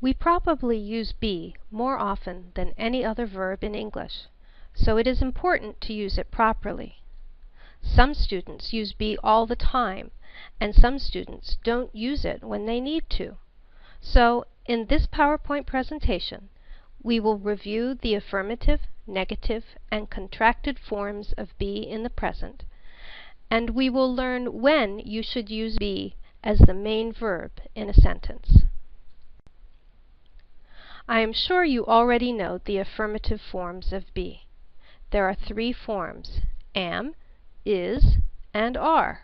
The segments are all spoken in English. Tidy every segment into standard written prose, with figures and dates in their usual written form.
We probably use be more often than any other verb in English, so it is important to use it properly. Some students use be all the time, and some students don't use it when they need to. So, in this PowerPoint presentation, we will review the affirmative, negative, and contracted forms of be in the present, and we will learn when you should use be as the main verb in a sentence. I am sure you already know the affirmative forms of be. There are three forms: am, is, and are.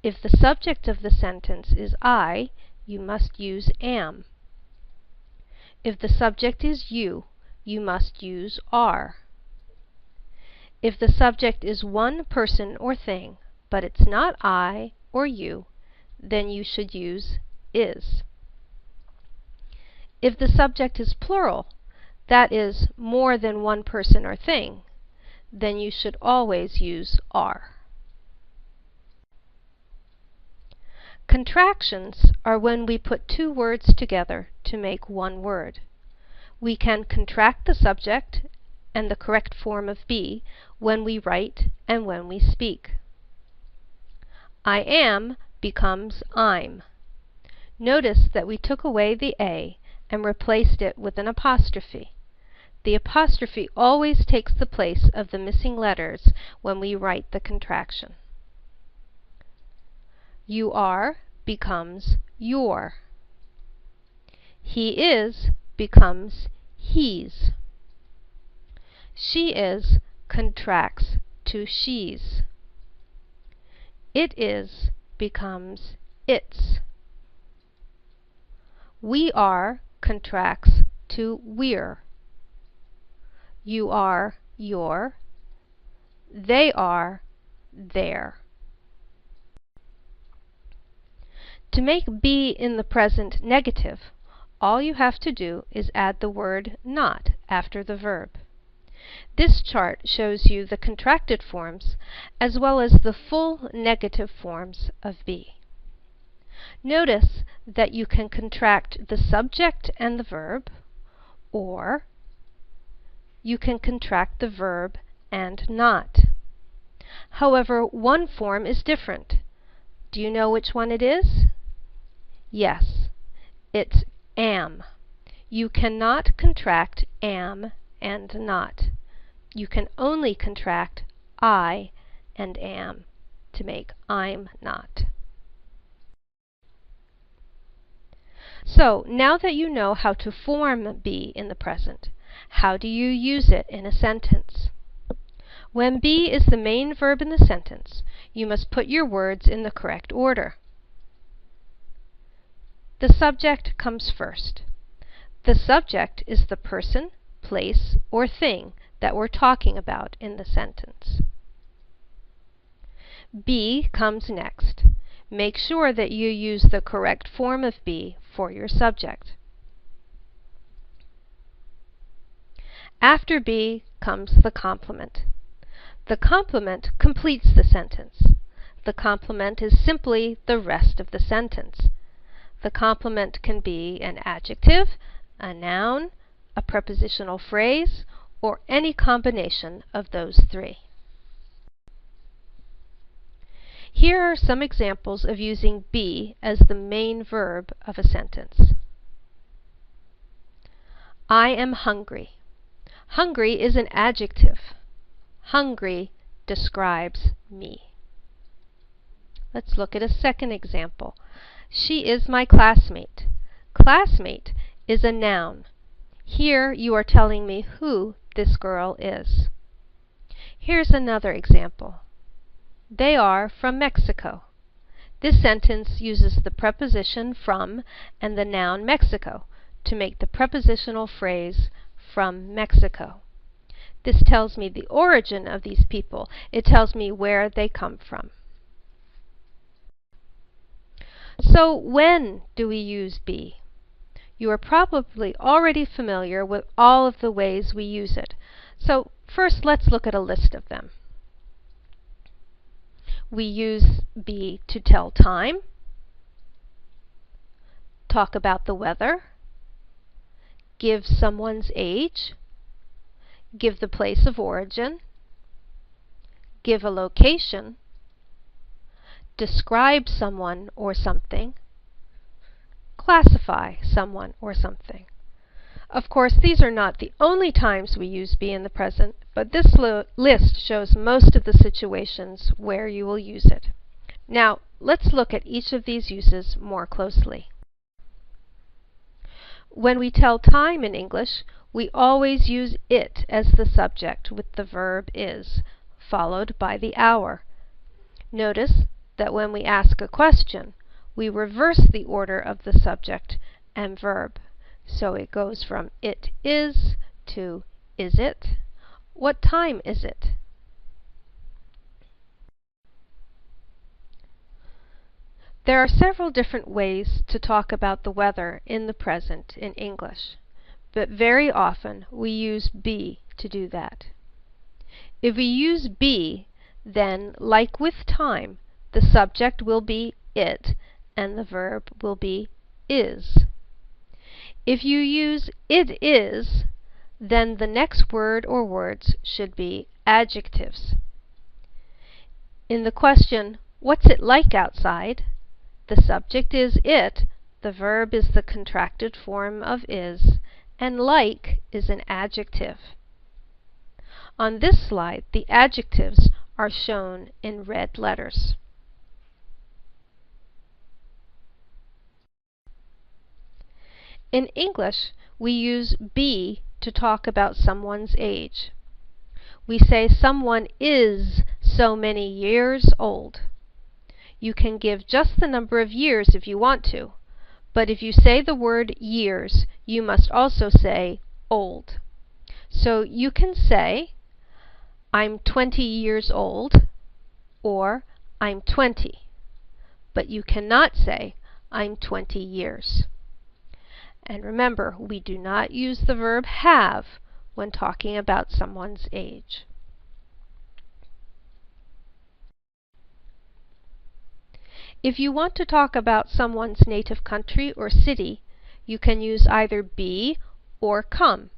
If the subject of the sentence is I, you must use am. If the subject is you must use are. If the subject is one person or thing, but it's not I or you, then you should use is. If the subject is plural, that is, more than one person or thing, then you should always use are. Contractions are when we put two words together to make one word. We can contract the subject and the correct form of be when we write and when we speak. I am becomes I'm. Notice that we took away the A and replaced it with an apostrophe. The apostrophe always takes the place of the missing letters when we write the contraction. You are becomes your. He is becomes he's. She is contracts to she's. It is becomes its. We are contracts to we're. You are your. They are their. To make be in the present negative, all you have to do is add the word not after the verb. This chart shows you the contracted forms as well as the full negative forms of be. Notice that you can contract the subject and the verb, or you can contract the verb and not. However, one form is different. Do you know which one it is? Yes, it's am. You cannot contract am and not. You can only contract I and am to make I'm not. So, now that you know how to form be in the present, how do you use it in a sentence? When be is the main verb in the sentence, you must put your words in the correct order. The subject comes first. The subject is the person, place, or thing that we're talking about in the sentence. Be comes next. Make sure that you use the correct form of be for your subject. After be comes the complement. The complement completes the sentence. The complement is simply the rest of the sentence. The complement can be an adjective, a noun, a prepositional phrase, or any combination of those three. Here are some examples of using be as the main verb of a sentence. I am hungry. Hungry is an adjective. Hungry describes me. Let's look at a second example. She is my classmate. Classmate is a noun. Here you are telling me who this girl is. Here's another example. They are from Mexico. This sentence uses the preposition from and the noun Mexico to make the prepositional phrase from Mexico. This tells me the origin of these people. It tells me where they come from. So when do we use be? You are probably already familiar with all of the ways we use it. So first let's look at a list of them. We use be to tell time, talk about the weather, give someone's age, give the place of origin, give a location, describe someone or something, classify someone or something. Of course, these are not the only times we use be in the present, but this list shows most of the situations where you will use it. Now, let's look at each of these uses more closely. When we tell time in English, we always use it as the subject with the verb is, followed by the hour. Notice that when we ask a question, we reverse the order of the subject and verb. So it goes from it is to is it? What time is it? There are several different ways to talk about the weather in the present in English, but very often we use be to do that. If we use be, then, like with time, the subject will be it and the verb will be is. If you use it is, then the next word or words should be adjectives. In the question, what's it like outside? The subject is it, the verb is the contracted form of is, and like is an adjective. On this slide, the adjectives are shown in red letters. In English, we use be to talk about someone's age. We say someone is so many years old. You can give just the number of years if you want to, but if you say the word years, you must also say old. So you can say, I'm 20 years old, or I'm 20, but you cannot say, I'm 20 years. And remember, we do not use the verb have when talking about someone's age. If you want to talk about someone's native country or city, you can use either be or come.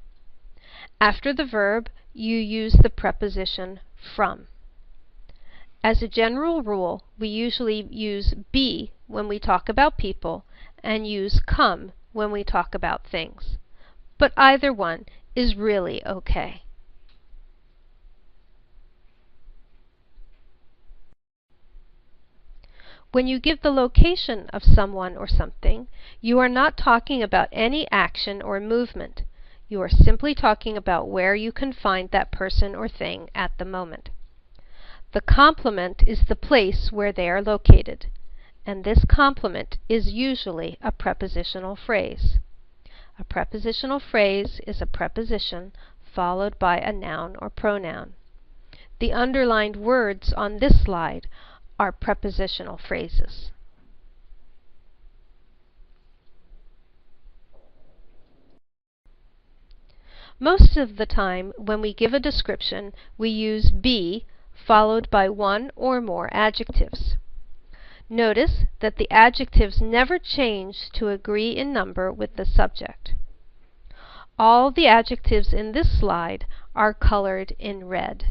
After the verb, you use the preposition from. As a general rule, we usually use be when we talk about people and use come when we talk about things. But either one is really okay. When you give the location of someone or something, you are not talking about any action or movement. You are simply talking about where you can find that person or thing at the moment. The complement is the place where they are located, and this complement is usually a prepositional phrase. A prepositional phrase is a preposition followed by a noun or pronoun. The underlined words on this slide are prepositional phrases. Most of the time, when we give a description, we use be followed by one or more adjectives. Notice that the adjectives never change to agree in number with the subject. All the adjectives in this slide are colored in red.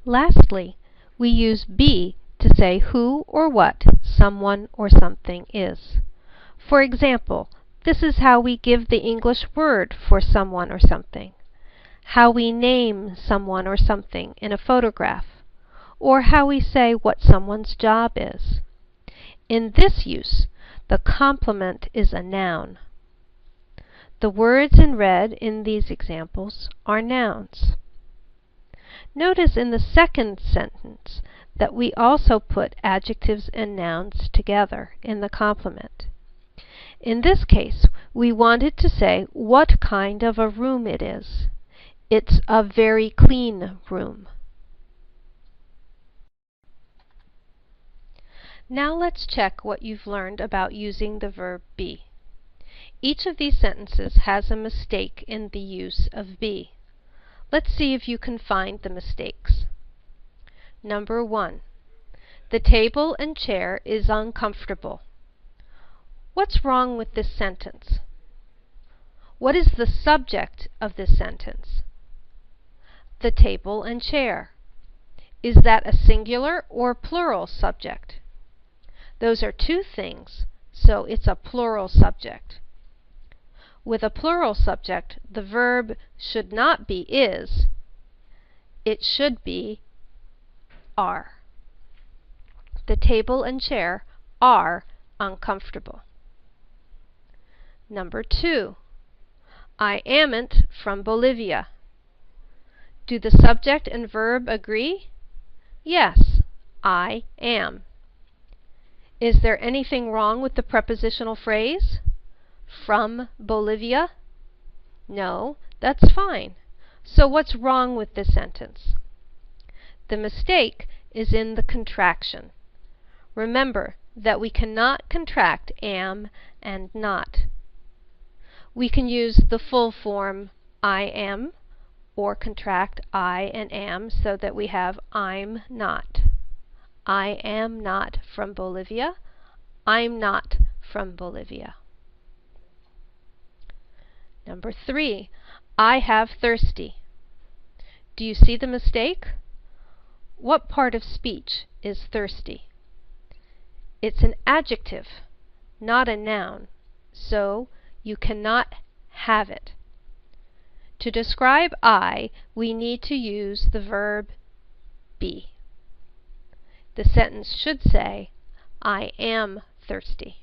Lastly, we use be to say who or what someone or something is. For example, this is how we give the English word for someone or something, how we name someone or something in a photograph, or how we say what someone's job is. In this use, the complement is a noun. The words in red in these examples are nouns. Notice in the second sentence that we also put adjectives and nouns together in the complement. In this case, we wanted to say what kind of a room it is. It's a very clean room. Now let's check what you've learned about using the verb be. Each of these sentences has a mistake in the use of be. Let's see if you can find the mistakes. Number 1. The table and chair is uncomfortable. What's wrong with this sentence? What is the subject of this sentence? The table and chair. Is that a singular or plural subject? Those are two things, so it's a plural subject. With a plural subject, the verb should not be is. It should be are. The table and chair are uncomfortable. Number 2. I amn't from Bolivia. Do the subject and verb agree? Yes, I am. Is there anything wrong with the prepositional phrase? From Bolivia? No, that's fine. So what's wrong with this sentence? The mistake is in the contraction. Remember that we cannot contract am and not. We can use the full form I am or contract I and am so that we have I'm not. I am not from Bolivia. I'm not from Bolivia. Number 3. I have thirsty. Do you see the mistake? What part of speech is thirsty? It's an adjective, not a noun, so you cannot have it. To describe I, we need to use the verb be. The sentence should say, I am thirsty.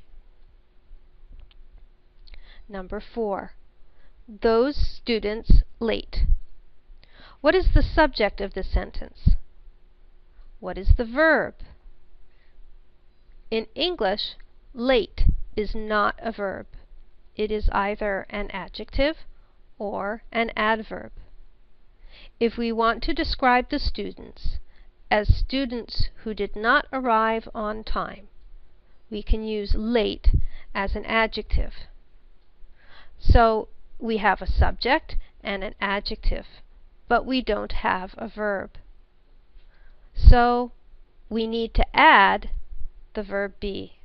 Number 4. Those students late. What is the subject of the sentence? What is the verb? In English, late is not a verb. It is either an adjective or an adverb. If we want to describe the students as students who did not arrive on time, we can use late as an adjective. So we have a subject and an adjective, but we don't have a verb. So we need to add the verb be.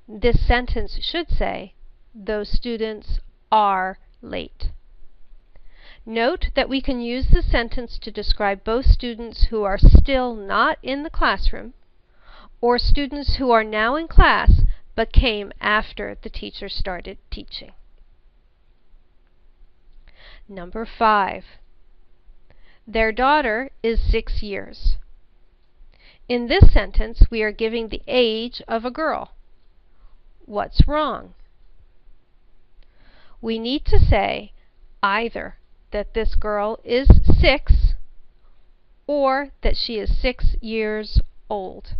This sentence should say, those students are late. Note that we can use the sentence to describe both students who are still not in the classroom or students who are now in class but came after the teacher started teaching. Number 5. Their daughter is 6 years. In this sentence, we are giving the age of a girl. What's wrong? We need to say either that this girl is 6 or that she is 6 years old.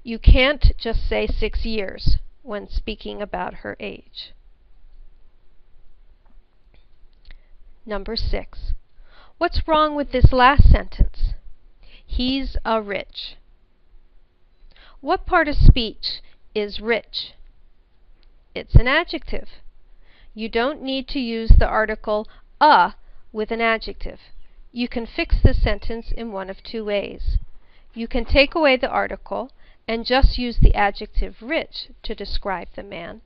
You can't just say 6 years when speaking about her age. Number 6. What's wrong with this last sentence? He's a rich. What part of speech is rich? It's an adjective. You don't need to use the article a with an adjective. You can fix this sentence in one of two ways. You can take away the article and just use the adjective rich to describe the man.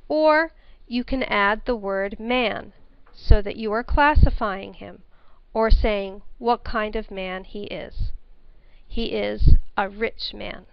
Or you can add the word man so that you are classifying him or saying what kind of man he is. He is a rich man.